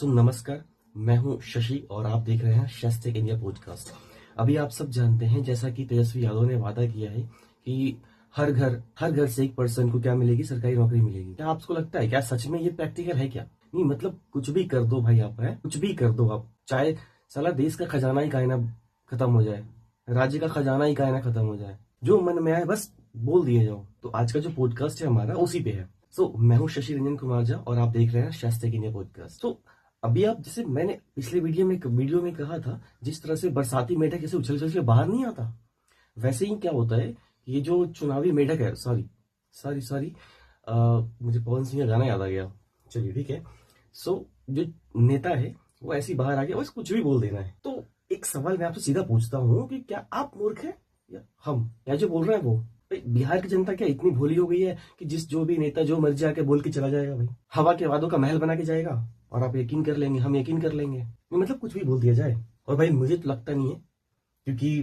नमस्कार। मैं हूं शशि और आप देख रहे हैं शस्टेक इंडिया पॉडकास्ट। अभी आप सब जानते हैं जैसा कि तेजस्वी यादव ने वादा किया है कि हर घर से एक पर्सन को क्या मिलेगी, सरकारी नौकरी मिलेगी। क्या आपको लगता है क्या सच में ये प्रैक्टिकल है? क्या नहीं, मतलब कुछ भी कर दो भाई, आप है कुछ भी कर दो आप, चाहे साला देश का खजाना ही कायना खत्म हो जाए, राज्य का खजाना ही कायना खत्म हो जाए, जो मन में आए बस बोल दिए जाओ। तो आज का जो पॉडकास्ट है हमारा उसी पे है। मैं हूं शशि रंजन कुमार झा और आप देख रहे हैं शस्टेक इंडिया पॉडकास्ट। अभी आप जैसे मैंने पिछले वीडियो में कहा था, जिस तरह से बरसाती मेढक जैसे उछल उछल के बाहर नहीं आता, वैसे ही क्या होता है, ये जो चुनावी मेढक है, सॉरी सॉरी सॉरी मुझे पवन सिंह का गाना याद आ गया, चलिए ठीक है। जो नेता है वो ऐसे ही बाहर आ गया, बस कुछ भी बोल देना है। तो एक सवाल मैं आपसे सीधा पूछता हूँ कि क्या आप मूर्ख है या हम, या जो बोल रहे हैं वो? भाई बिहार की जनता क्या इतनी भोली हो गई है कि जो भी नेता जो मर्जी आके बोल के चला जाएगा, भाई हवा के वादों का महल बना के जाएगा और आप यकीन कर लेंगे, हम यकीन कर लेंगे, मतलब कुछ भी बोल दिया जाए। और भाई मुझे तो लगता नहीं है, क्योंकि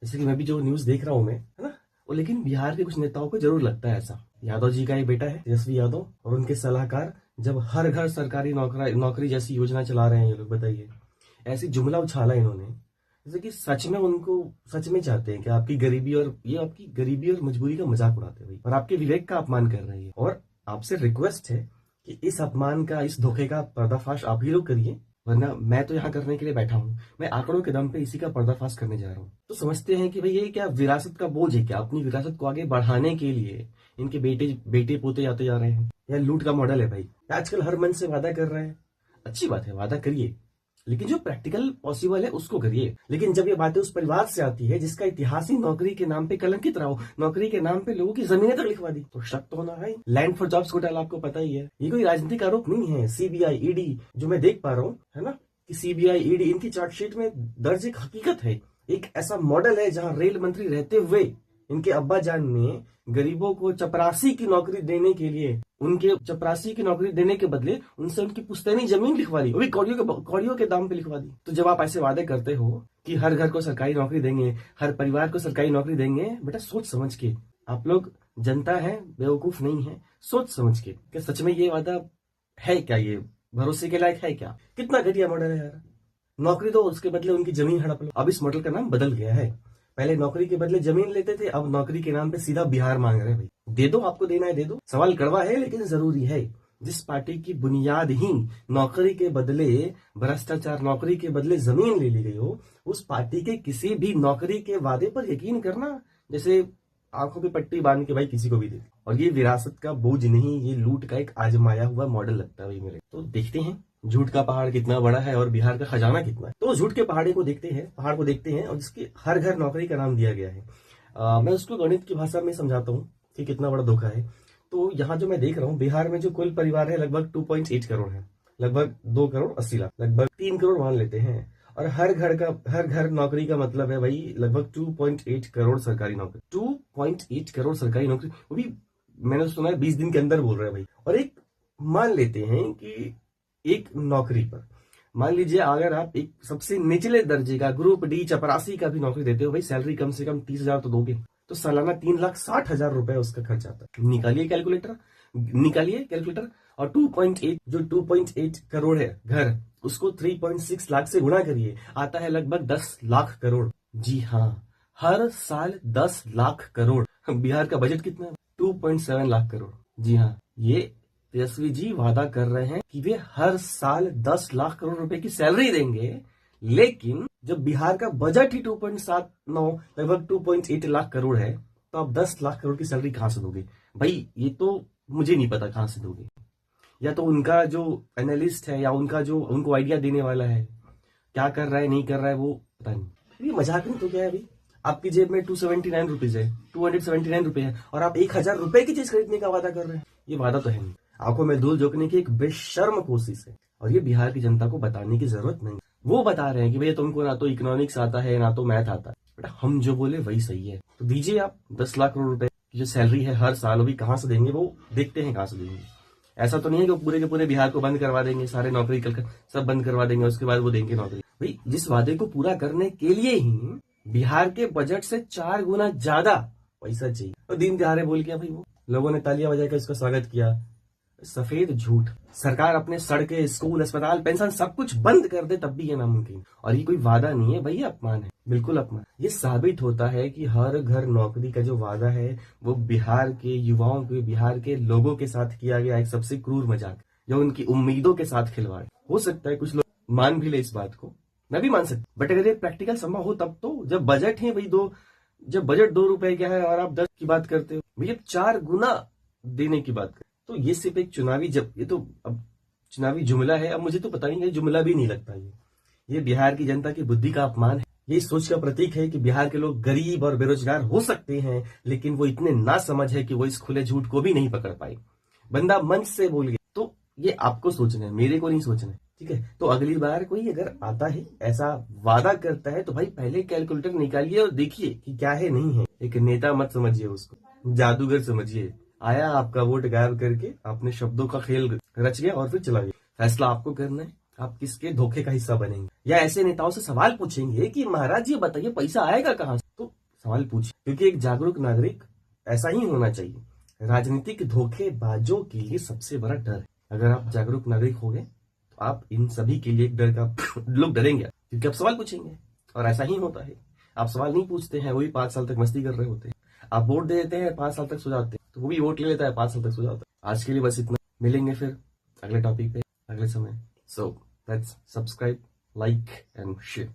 जैसे कि मैं भी जो न्यूज देख रहा हूँ मैं, है ना, वो लेकिन बिहार के कुछ नेताओं को जरूर लगता है ऐसा। यादव जी का एक बेटा है तेजस्वी यादव और उनके सलाहकार जब हर घर सरकारी नौकरी जैसी योजना चला रहे हैं ये लोग, बताइए ऐसी जुमला उछाला इन्होंने जैसे कि सच में चाहते हैं कि आपकी गरीबी और मजबूरी का मजाक उड़ाते हैं भाई, और आपके विवेक का अपमान कर रहे हैं। और आपसे रिक्वेस्ट है कि इस अपमान का, इस धोखे का पर्दाफाश आप ही लोग करिए, वरना मैं तो यहाँ करने के लिए बैठा हूँ। मैं आंकड़ों के दम पे इसी का पर्दाफाश करने जा रहा हूँ। तो समझते हैं कि भाई ये क्या विरासत का बोझ है क्या? अपनी विरासत को आगे बढ़ाने के लिए इनके बेटे पोते आते जा रहे हैं, या लूट का मॉडल है भाई? आजकल हर मन से वादा कर रहे हैं, अच्छी बात है, वादा करिए, लेकिन जो प्रैक्टिकल पॉसिबल है उसको करिए। लेकिन जब ये बातें उस परिवार से आती है जिसका इतिहास ही नौकरी के नाम पे कलंकित रहा हो, नौकरी के नाम पे लोगों की जमीनें तक लिखवा दी, तो शक तो होना है। लैंड फॉर जॉब्स घोटाला आपको पता ही है, ये कोई राजनीतिक आरोप नहीं है। सीबीआई ईडी जो मैं देख पा रहा हूँ, है ना, कि सीबीआई ईडी इनकी चार्जशीट में दर्ज एक हकीकत है, एक ऐसा मॉडल है जहां रेल मंत्री रहते हुए इनके अब्बा जान ने गरीबों को चपरासी की नौकरी देने के लिए, उनके चपरासी की नौकरी देने के बदले उनसे उनकी पुश्तैनी जमीन लिखवा दी, वो भी कौड़ियों के दाम पे लिखवा दी। तो जब आप ऐसे वादे करते हो कि हर घर को सरकारी नौकरी देंगे, हर परिवार को सरकारी नौकरी देंगे, बेटा सोच समझ के, आप लोग जनता है, बेवकूफ नहीं है, सोच समझ के, क्या सच में ये वादा है क्या? ये भरोसे के लायक है क्या? कितना घटिया मॉडल है यार। नौकरी दो, उसके बदले उनकी जमीन हड़प लो। अब इस मॉडल का नाम बदल गया है, पहले नौकरी के बदले जमीन लेते थे, अब नौकरी के नाम पे सीधा बिहार मांग रहे हैं। भाई दे दो, आपको देना है दे दो। सवाल कड़वा है लेकिन जरूरी है। जिस पार्टी की बुनियाद ही नौकरी के बदले भ्रष्टाचार, नौकरी के बदले जमीन ले ली गई हो, उस पार्टी के किसी भी नौकरी के वादे पर यकीन करना जैसे आंखों पे पट्टी बांध के भाई किसी को भी दे। और ये विरासत का बोझ नहीं, ये लूट का एक आजमाया हुआ मॉडल लगता है भाई मेरे। तो देखते हैं झूठ का पहाड़ कितना बड़ा है और बिहार का खजाना कितना है। तो झूठ के पहाड़ को देखते हैं और जिसके हर घर नौकरी का नाम दिया गया है। मैं उसको गणित की भाषा में समझाता हूँ कि कितना बड़ा धोखा है। तो यहाँ जो मैं देख रहा हूँ, बिहार में जो कुल परिवार है लगभग 2.8 करोड़ है, लगभग 2 करोड़ 80 लाख, लगभग 3 करोड़ मान लेते हैं। और हर घर नौकरी का मतलब है भाई लगभग 2.8 करोड़ सरकारी नौकरी, 2.8 करोड़ सरकारी नौकरी, वो भी मैंने सुना है 20 दिन के अंदर बोल रहे हैं भाई। और एक मान लेते हैं कि एक नौकरी पर, मान लीजिए अगर आप एक सबसे निचले दर्जे का ग्रुप डी चपरासी का भी नौकरी देते हो, भाई सैलरी कम से कम 30,000 तो दोगे, तो सालाना 3,60,000 रुपए उसका खर्च आता है। निकालिए कैलकुलेटर, और 2.8 जो 2.8 करोड़ है घर, उसको 3.6 लाख से गुणा करिए, आता है लगभग 10 लाख करोड़। जी हाँ, हर साल 10 लाख करोड़। बिहार का बजट कितना है? 2.7 लाख करोड़। जी हाँ, ये तेजस्वी जी वादा कर रहे हैं कि वे हर साल 10 लाख करोड़ रुपए की सैलरी देंगे, लेकिन जब बिहार का बजट ही 2.79 लगभग 2.8 लाख करोड़ है, तो आप 10 लाख करोड़ की सैलरी कहां से दोगे भाई? ये तो मुझे नहीं पता कहां से दोगे। या तो उनका जो एनालिस्ट है या उनका जो उनको आइडिया देने वाला है क्या कर रहा है नहीं कर रहा है वो पता नहीं। ये मजाक नहीं तो क्या है भाई? आपकी जेब में 279 रुपीज है, 279 रुपए है, और आप 1,000 रुपए की चीज खरीदने का वादा कर रहे हैं। ये वादा तो है नहीं, आंखों में धूल झोंकने की एक बेशर्म कोशिश है। और ये बिहार की जनता को बताने की जरूरत नहीं। वो बता रहे हैं कि भैया तुमको ना तो इकोनॉमिक्स आता है ना तो मैथ आता है, बेटा हम जो बोले वही सही है। तो दीजिए आप 10 लाख करोड़ रुपए की जो सैलरी है हर साल, वो भी कहां से देंगे वो देखते हैं कहां से देंगे। ऐसा तो नहीं है कि पूरे के पूरे बिहार को बंद करवा देंगे, सारे नौकरी सब बंद करवा देंगे, उसके बाद वो देंगे नौकरी। भाई जिस वादे को पूरा करने के लिए ही बिहार के बजट से 4 गुना ज्यादा पैसा चाहिए, और दिन तिहारे बोल के भाई वो लोगों ने तालियां बजाकर इसका स्वागत किया, सफेद झूठ। सरकार अपने सड़कें, स्कूल, अस्पताल, पेंशन सब कुछ बंद कर दे तब भी ये नामुमकिन। और ये कोई वादा नहीं है भाई, ये अपमान है, बिल्कुल अपमान। ये साबित होता है कि हर घर नौकरी का जो वादा है वो बिहार के युवाओं के, बिहार के लोगों के साथ किया गया एक सबसे क्रूर मजाक, जो उनकी उम्मीदों के साथ खिलवाड़। हो सकता है कुछ लोग मान भी ले इस बात को, मैं भी मान सकता, बट अगर ये प्रैक्टिकल संभव हो तब तो। जब बजट है भाई जब बजट 2 रुपए का है और आप 10 की बात करते हो, भैया 4 गुना देने की बात करते, तो ये सिर्फ एक चुनावी, जब ये तो अब चुनावी जुमला है। अब मुझे तो पता नहीं है, जुमला भी नहीं लगता ये बिहार की जनता की बुद्धि का अपमान है। ये इस सोच का प्रतीक है कि बिहार के लोग गरीब और बेरोजगार हो सकते हैं, लेकिन वो इतने ना समझ है कि वो इस खुले झूठ को भी नहीं पकड़ पाए। बंदा मंच से बोल गया, तो ये आपको सोचना है, मेरे को नहीं सोचना है, ठीक है। तो अगली बार कोई अगर आता है, ऐसा वादा करता है, तो भाई पहले कैलकुलेटर निकालिए और देखिए कि क्या है नहीं है। एक नेता मत समझिए उसको, जादूगर समझिए। आया, आपका वोट गायब करके आपने शब्दों का खेल रच गया और फिर चला गया। फैसला आपको करना है, आप किसके धोखे का हिस्सा बनेंगे। या ऐसे नेताओं से सवाल पूछेंगे कि महाराज ये बताइए पैसा आएगा कहां से, तो सवाल पूछिए, क्योंकि एक जागरूक नागरिक ऐसा ही होना चाहिए। राजनीतिक धोखेबाजों के लिए सबसे बड़ा डर है। अगर आप जागरूक नागरिक हो गए तो आप इन सभी के लिए एक डर का लोग डरेंगे, क्योंकि आप सवाल पूछेंगे। और ऐसा ही होता है, आप सवाल नहीं पूछते हैं, वही 5 साल तक मस्ती कर रहे होते हैं। आप वोट दे देते हैं, 5 साल तक सो जाते हैं, तो वो भी वोट ले लेता है, 5 साल तक सो जाता है। आज के लिए बस इतना, मिलेंगे फिर अगले टॉपिक पे अगले समय। So let's subscribe, like and share.